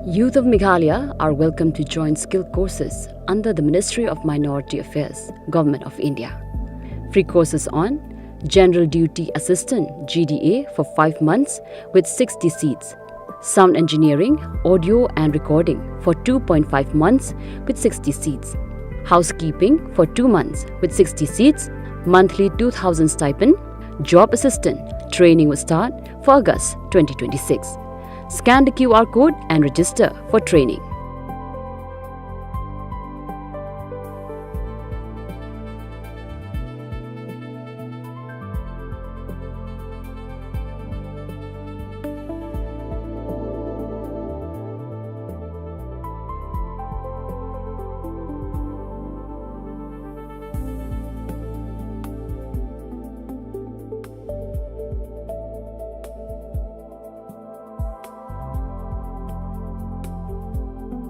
Youth of Meghalaya are welcome to join skill courses under the Ministry of Minority Affairs, Government of India. Free courses on General Duty Assistant GDA for 5 months with 60 seats, Sound Engineering, Audio and Recording for 2.5 months with 60 seats, Housekeeping for 2 months with 60 seats, monthly 2,000 stipend, Job Assistant training will start for August 2026. Scan the QR code and register for training.